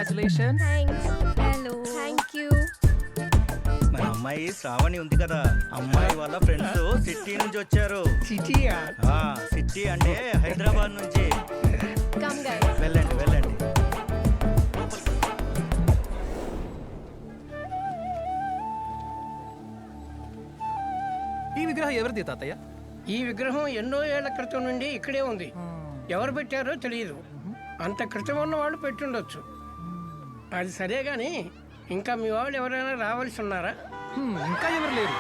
Congratulations. Hello thank you. మన అమ్మాయి శ్రావణి ఉంది కదా, అమ్మాయి వాళ్ళ ఫ్రెండ్స్ సిటీ నుంచి వచ్చారు. సిటీయా? సిటీ అంటే హైదరాబాద్ నుంచి. Come guys. వెళ్ళండి వెళ్ళండి. ఈ విగ్రహం ఎవరిది తాతయ్య? ఈ విగ్రహం ఎన్నో ఏళ్ల క్రితం నుండి ఇక్కడే ఉంది. ఎవరు పెట్టారో తెలియదు. అంత క్రితం ఉన్న వాళ్ళు పెట్టుండొచ్చు. అది సరే గాని ఇంకా మీ వాళ్ళు ఎవరైనా రావాల్సి ఉన్నారా? ఇంకా ఎవరు లేరు.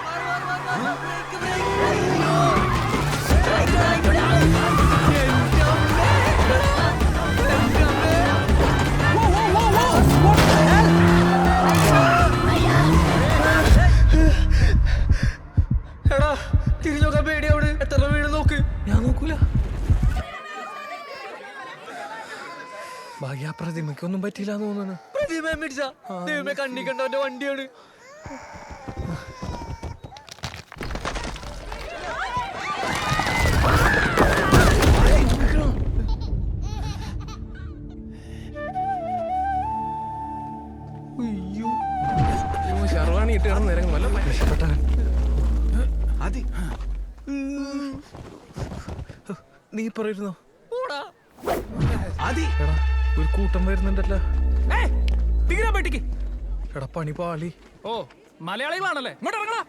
എടാ തിരിഞ്ഞു നോക്കാൻ പേടി. അവിടെ എത്ര വീട് നോക്ക്. ഞാൻ നോക്കൂല. ഭാഗ്യ പ്രതിമയ്ക്കൊന്നും പറ്റിയില്ല തോന്നുന്നു. പ്രതിമ മിടിച്ച ദൈവമേ, കണ്ണി കണ്ടവന്റെ വണ്ടിയാണ്. അയ്യോ, ശർവാണി ഇട്ട് കിടന്ന് നിരങ്ങും. വല്ല രക്ഷപ്പെട്ടവൻ. നീ പറയുന്നോ? എടാ, ഒരു കൂട്ടം വരുന്നുണ്ടല്ലോ. എടാ പണി പാളി. ഓ, മലയാളികളാണല്ലേ? ഇങ്ങോട്ട് ഇറങ്ങടാ.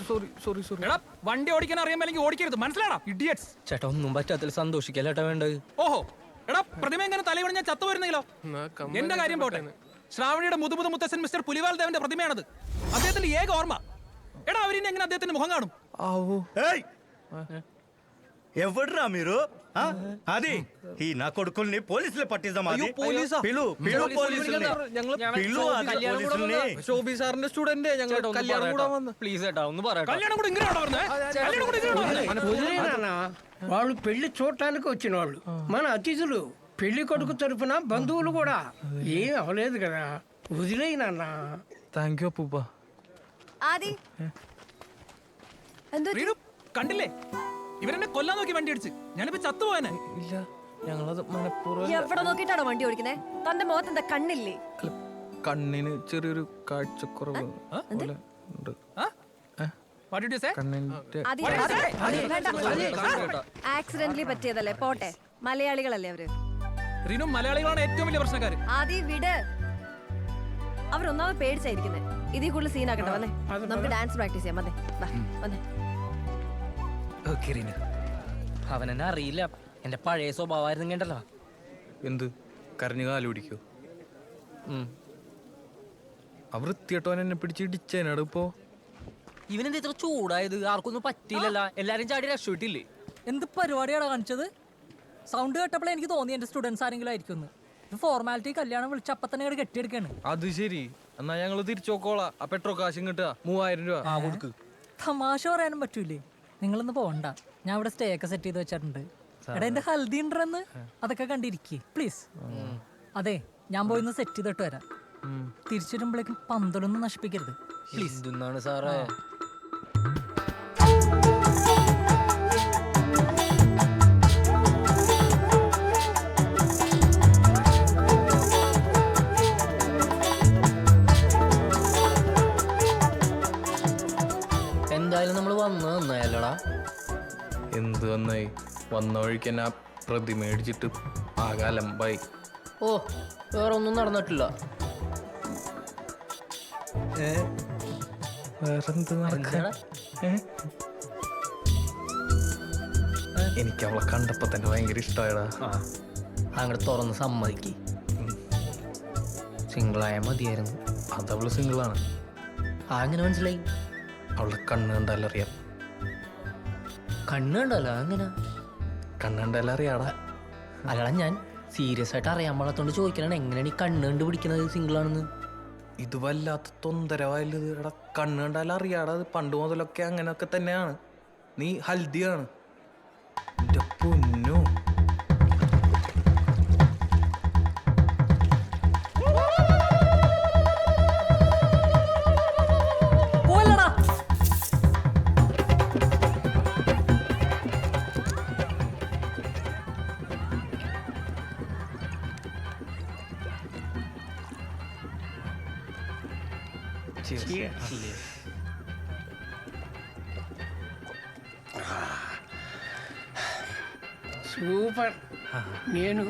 Sorry sorry sorry. എടാ, വണ്ടി ഓടിക്കാൻ അറിയാമെങ്കിൽ ഓടിക്കരുത്, മനസ്സിലാടാ ഇഡിയറ്റ്സ്. ചേട്ടാ ഒന്നും പറ്റാത്തതിൽ സന്തോഷിക്കല്ലേട്ടാ വേണ്ടത്. ഓഹോ, എടാ പ്രതിമ എങ്ങനെ തലവണി ഞാൻ ചത്തു വരുന്നെങ്കിലോ? എന്റെ കാര്യം പോട്ടെ. ശ്രാവണിയുടെ മുതുമുതു മുത്തച്ഛൻ മിസ്റ്റർ പുലിവാൽ ദേവന്റെ പ്രതിമയാണത്. അദ്ദേഹത്തിന്റെ ഏക ഓർമ്മ. എടാ, അവരിനി എങ്ങനെ അദ്ദേഹത്തിന്റെ മുഖം കാണും? ആവോ. ఎవడ్రా మీరు? అది ఈ నా కొడుకుల్ని పోలీసులు పట్టిద్దాం. ശോഭി സാറിന്റെ സ്റ്റുഡന്റ്. ഞങ്ങൾ കല്യാണം കൂടാൻ വന്നു. പ്ലീസ് ചേട്ടാ ഒന്ന് പറയട്ടെ. കല്യാണം കൂടെ ഇങ്ങനെയാണോ പറഞ്ഞത്? കല്യാണം കൂടെ ഇങ്ങനെയാണോ? వదిలేనా? వాళ్ళు పెళ్లి చూడటానికి వచ్చిన వాళ్ళు, మన అతిథులు. పెళ్లి కొడుకు తరపున బంధువులు కూడా. ఏం అవలేదు కదా, వదిలేనా? താങ്ക് യു അപ്പൂപ്പ. ആദി എന്തോ റീനു, കണ്ടില്ലേ? ഇവരെന്നെ കൊല്ലാൻ നോക്കി വണ്ടി അടിച്ച്. ഞാനിപ്പോ ചത്തുപോയനെ. ഇല്ല, ഞങ്ങളത് മനഃപൂർവ്വം. എവിടെ നോക്കിട്ടാണോ വണ്ടി ഓടിക്കുന്നേ? തന്റെ മുഖത്ത് എന്താ കണ്ണില്ലേ? കണ്ണിന് ചെറിയൊരു കാഴ്ചക്കുറവ് പോലെ ഉണ്ട്. What did you say? കണ്ണിന്റെ ആക്സിഡന്റലി പറ്റിയതല്ലേ, പോട്ടെ. മലയാളികളല്ലേ അവര്? റീനു, മലയാളികളാണ് ഏറ്റവും വലിയ പ്രശ്നക്കാര്. ആദി വിട്. അവരൊന്നാമത് പേടിച്ചായിരിക്കുന്നേ. ഇതിൽ കൂടുതൽ സീനാക്കട്ടെ. വന്നേ, നമുക്ക് ഡാൻസ് പ്രാക്ടീസ് ചെയ്യാം. വന്നേ. അവനെന്നെ അറിയില്ല. എന്റെ പഴയ സ്വഭാവമായിരുന്നു കേട്ടല്ലോ. എന്ത് കരഞ്ഞു കാല് പിടിക്കോ? അവർ വൃത്തിയിട്ടവൻ എന്നെ പിടിച്ചിടിച്ചേനാട്. ഇപ്പോ ഇവനെന്താ ഇത്ര ചൂടായത്? ആർക്കൊന്നും പറ്റിയില്ലല്ലോ. എല്ലാരും ചാടി രക്ഷപ്പെട്ടില്ലേ? എന്ത് പരിപാടിയാണ് കാണിച്ചത്? സൗണ്ട് കേട്ടപ്പോഴേ എനിക്ക് തോന്നി എന്റെ സ്റ്റുഡൻസ് ആരെങ്കിലും ആയിരിക്കും. ഫോർമാലിറ്റി കല്യാണം വിളിച്ച് അപ്പൊ തന്നെ കെട്ടിയെടുക്കാണ്. അത് ശരി. എന്നാ ഞങ്ങള് തിരിച്ചു നോക്കോളാം. ആ പെട്രോൾ കാശും കിട്ടുക 3000 രൂപ കൊടുക്ക്. തമാശ പറയാനും പറ്റൂലേ? നിങ്ങളൊന്ന് പോണ്ട. ഞാൻ ഇവിടെ സ്റ്റേ ഒക്കെ സെറ്റ് ചെയ്ത് വെച്ചിട്ടുണ്ട്. എടാ, എന്റെ ഹൽദി ഉണ്ടെന്ന് അതൊക്കെ കണ്ടിരിക്കേ പ്ലീസ്. അതെ, ഞാൻ പോയി സെറ്റ് ചെയ്തിട്ട് വരാം. തിരിച്ചിടുമ്പോഴേക്കും പന്തലൊന്നും നശിപ്പിക്കരുത് പ്ലീസ്. എന്താണ് സാറേ? എന്തായാലും നമ്മൾ വന്നു നന്നായല്ലടാ. എന്ത് വന്നായി? വന്ന വഴിക്ക് തന്നെ പ്രതി മേടിച്ചിട്ട് ആകെ അലമ്പായി. ഓ, വേറെ ഒന്നും നടന്നിട്ടില്ല. വേറെന്ത് നടക്കാ? എനിക്ക് അവളെ കണ്ടപ്പോ തന്നെ ഭയങ്കര ഇഷ്ടമായടാ. അങ്ങോട്ട് തുറന്ന് സമ്മതിക്ക്. സിംഗിളായ മതിയായിരുന്നു. അതവള് സിംഗിളാണ്. അങ്ങനെ മനസ്സിലായി? അവളുടെ കണ്ണ് കണ്ടാലറിയാം. കണ്ണ് കണ്ടല്ലോ? അങ്ങനെ കണ്ണ് കണ്ടാലറിയാടാ. അല്ലടാ, ഞാൻ സീരിയസ് ആയിട്ട് അറിയാൻ പാടത്തോണ്ട് ചോദിക്കലാണ്. എങ്ങനെയാണ് ഈ കണ്ണ് കണ്ട് പിടിക്കുന്നത് സിംഗിളാണെന്ന്? ഇത് വല്ലാത്ത തൊന്തരവായത്. എടാ, കണ്ണ് കണ്ടാലറിയാടാ. അത് പണ്ട് മുതലൊക്കെ അങ്ങനെയൊക്കെ തന്നെയാണ്. നീ ഹൽദിയാണ്. എന്റെ പൊന്നോ. సూపర్. నేను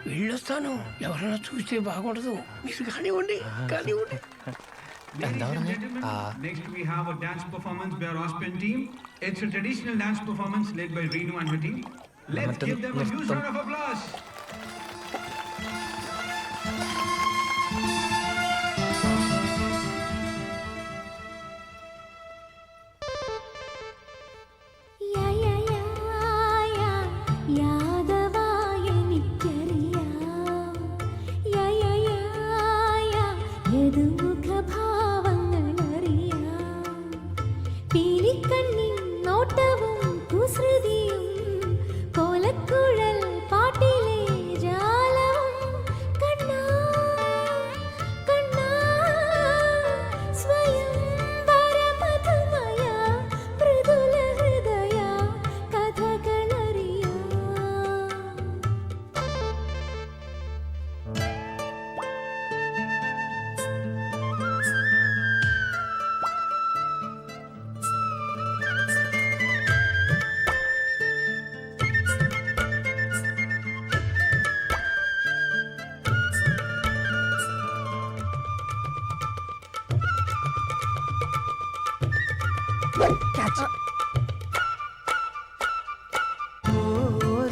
వెళ్ళొస్తాను, ఎవరైనా చూస్తే బాగుండదు. మీరు కానివ్వండి కానివ్వండి. Next we have a dance performance by our Austrian team. It's a traditional dance performance led by Reenu and her team. Let's give them a huge round of applause.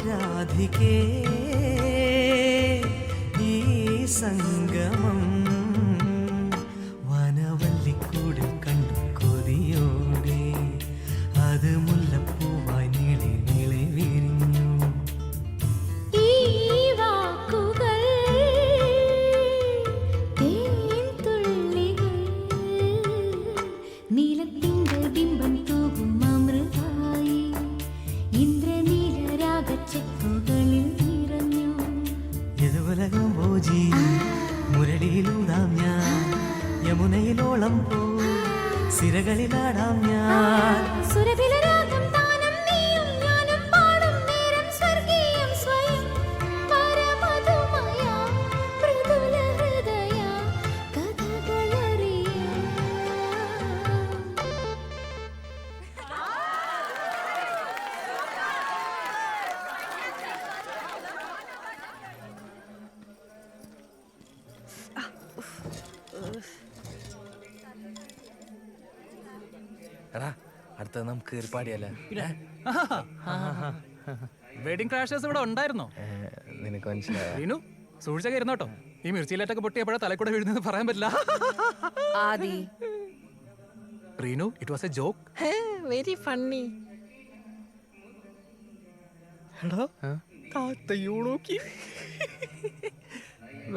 രാധികേ ഈ സംഗമം വനവല്ലിക്കൂടിൽ കണ്ടു കൊതിയോടെ അത് മുല്ലപ്പൂവായി നീളെ നീളെ വിരിഞ്ഞു. മുരളിയിലൂതാം ഞാൻ, യമുനയിലോളം പോ സിരകളിലാടാം ഞാൻ. എടാ അടുത്ത നമുക്ക് കയറി പാടിയല്ലേ? വെഡിങ് ക്രാഷേഴ്സ് ഇവിടെ ഉണ്ടായിരുന്നോ? നിനക്ക് മനസ്സിലായോ? റീനു സൂക്ഷിച്ചൊക്കെ ഇരുന്നോട്ടോ. ഈ മിർച്ചിയിലേറ്റൊക്കെ പൊട്ടിയപ്പോഴാ തലക്കൂടെ വീഴുന്നത് പറയാൻ പറ്റില്ല. Aadi Reenu, it was a joke. Very funny.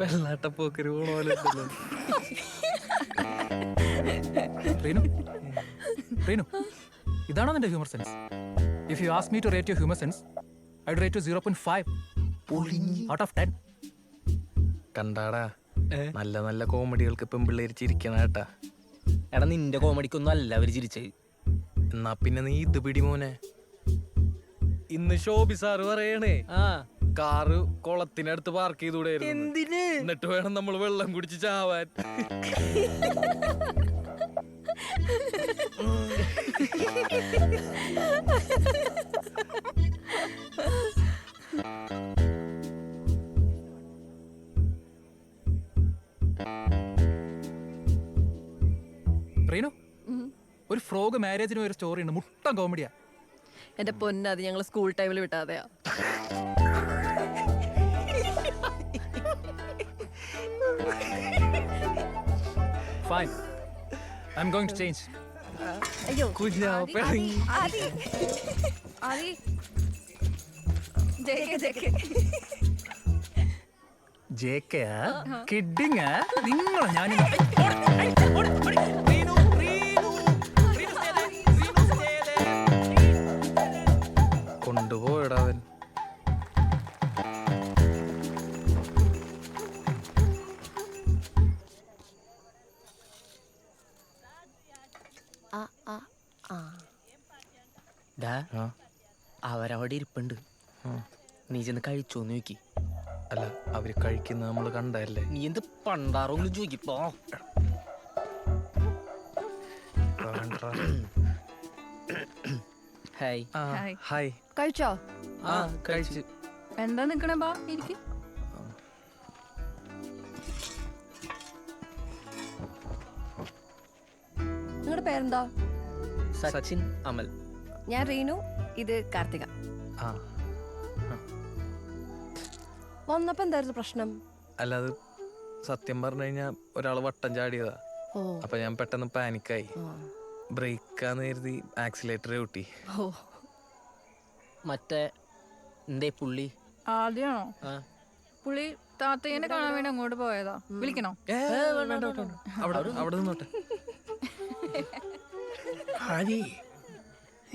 വെള്ളാട്ടപ്പോക്കര് പോലെ. റീനു, റീനു, ഇതാണോ നിന്റെ humour sense? If you ask me to rate your humour sense, I would rate you 0.5 out of 10. കണ്ടാടാ, നല്ല നല്ല കോമഡികൾക്ക് പെമ്പിള്ളേര് ചിരിക്കണ കേട്ടാ. എടാ നിന്റെ കോമഡിക്കൊന്നും അല്ല അവര് ചിരിച്ചത്. എന്നാ പിന്നെ നീ ഇത് പിടി മോനെ. ഇന്ന് ശോഭി സാറ് പറയണേ, കാറ് കുളത്തിനടുത്ത് പാർക്ക് ചെയ്തൂടായിരുന്നു. എന്തിന്? എന്നിട്ട് വേണം നമ്മൾ വെള്ളം കുടിച്ച് ചാവാൻ. റീനു, ഒരു ഫ്രോഗ് മാരേജിന് ഒരു സ്റ്റോറി ഉണ്ട്, മുട്ടൻ കോമഡിയാ. എന്റെ പൊന്ന, അത് ഞങ്ങൾ സ്കൂൾ ടൈമിൽ വിട്ടാതെയാ. Fine, I'm going to change. അയ്യോ കുഞ്ഞാപ്പി. ആദി, ആദി, ജെകെയാ കിഡിങ്ങാ നിങ്ങളെ ഞാൻ കൊണ്ടുപോയടാ അവൻ. അവരവിടെ ഇരിപ്പുണ്ട്, നീ ചെന്ന് കഴിച്ചോന്ന് ചോദിക്കി. അല്ല, അവര് കഴിക്കുന്ന നമ്മള് കണ്ടല്ലേ. നീ എന്ത് പണ്ടാറോങ്കിലും ചോദിക്കപ്പോ. ഹായ്. ഹായ്. കഴിച്ചോ? ആ കഴിച്ച്. എന്താ നിക്കണേ ബാ ഇരിക്കും. നിങ്ങളുടെ പേരെന്താ? സച്ചിൻ അമൽ. ഞാൻ റീനു, ഇത് കാർത്തിക. ആ വന്നപ്പോ എന്തായിരുന്നു പ്രശ്നം? അല്ല അത് സത്യം പറഞ്ഞു കഴിഞ്ഞാൽ ഒരാൾ വട്ടം ചാടിയതാ. ഓ അപ്പൊ ഞാൻ പെട്ടെന്ന് പാനിക്കായി. ആ. ബ്രേക്കാന്ന് കരുതി ആക്സിലേറ്റർ കൂട്ടി. ഓ മറ്റേ എന്തേ പുള്ളി? ആദ്യമാണോ? ആ. പുള്ളി താത്തേനെ കാണാൻ വേണ്ടി അങ്ങോട്ട് പോയതാ. വിളിക്കണോ? അവിടെ നിന്നോട്ടെ. అది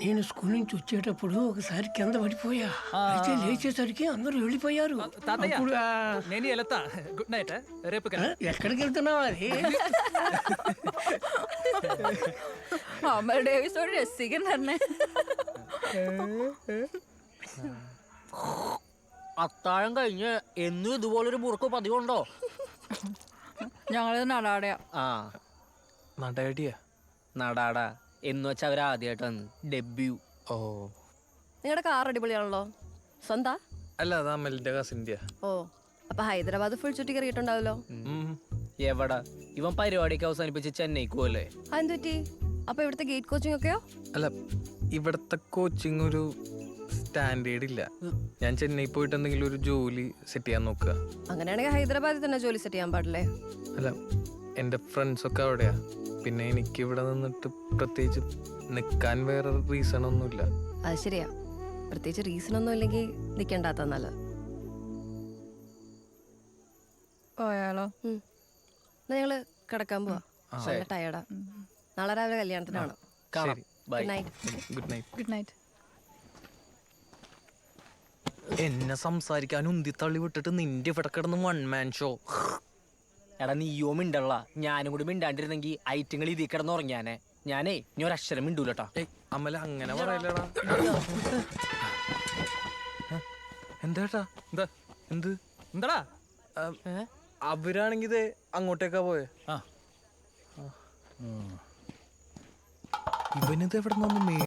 నేను స్కూల్ నుంచి వచ్చేటప్పుడు ఒకసారి కింద పడిపోయా. అయితే లేచేసరికి అందరూ వెళ్ళిపోయారు. తాతయ్య అప్పుడు నేను వెళ్తా. Good night. రేపు ఎక్కడికి వెళ్తున్నావు? అది അമൽ ഡേവിസോട് രസികൻ തന്നെ. അത്താഴം കഴിഞ്ഞ് എന്നും ഇതുപോലൊരു മുറുക്ക് പതിവുണ്ടോ? ഞങ്ങള് നടാടയാ. ആ നടയടിയാ. നടാടാ എന്ന് വെച്ചാൽ അവർ ആദ്യമായിട്ട് വന്ന് ഡെബ്യൂ. ഓ നിങ്ങളുടെ കാർ അടിപൊളിയാണല്ലോ. സ്വന്താ? അല്ല അത് അമലിന്റെ കസിൻ്റെ. ഓ അപ്പൊ ഹൈദരാബാദ് ഫുൾ ചുറ്റി കയറിയിട്ടുണ്ടാവല്ലോ. എവിടാ ഇവൻ പരിപാടിയൊക്കെ അവസാനിപ്പിച്ച് ചെന്നൈക്ക് പോലേ. അതെന്ത് പറ്റി? അപ്പൊ ഇവിടുത്തെ ഗേറ്റ് കോച്ചിങ് ഒക്കെയോ? അല്ല ഇവിടത്തെ കോച്ചിങ് ഒരു സ്റ്റാൻഡേർഡ് ഇല്ല. ഞാൻ ചെന്നൈ പോയിട്ട് എന്തെങ്കിലും ഒരു ജോലി സെറ്റ് ചെയ്യാൻ നോക്കുക. അങ്ങനെയാണെങ്കിൽ ഹൈദരാബാദിൽ തന്നെ ജോലി സെറ്റ് ചെയ്യാൻ പാടില്ലേ? അല്ല എൻ്റെ ഫ്രണ്ട്സൊക്കെ അവിടെയാ. പിന്നെ എനിക്ക് ഇവിടെ നിന്നിട്ട് പ്രത്യേകിച്ച് നിൽക്കാൻ വേറെ റീസൺ ഒന്നുമില്ല. അത് ശരിയാ. പ്രത്യേകിച്ച് റീസൺ ഒന്നും ഇല്ലെങ്കിൽ നിൽക്കണ്ടാത്ത നല്ലത്. പോയാലോ? എന്നാ ഞങ്ങള് കിടക്കാൻ പോവാ. നല്ല ടയർഡാ. നാളെ രാവിലെ കല്യാണത്തിനാണ്. കാണാം. Bye. Good night. Good night. Good night. എന്നെ സംസാരിക്കാൻ ഉന്തി തള്ളി വിട്ടിട്ട് നിന്റെ ഇവിടെ കിടന്ന് വൺ മാൻ ഷോ. എടാ നീയോ മിണ്ടള്ള. ഞാനും കൂടി മിണ്ടാണ്ടിരുന്നെങ്കിൽ ഐറ്റങ്ങൾ ഇതിൽ കിടന്ന് ഉറങ്ങിയാനെ. ഞാനേ ഇനി ഒരക്ഷരം മിണ്ടൂലട്ടാ. അമല അങ്ങനെ പറയലടാ. എന്താ എന്താ എന്ത് എന്താടാ? അവരാണെങ്കി ഇത് അങ്ങോട്ടേക്കാ പോയെ. ഇവനിത് എവിടെ നിന്ന്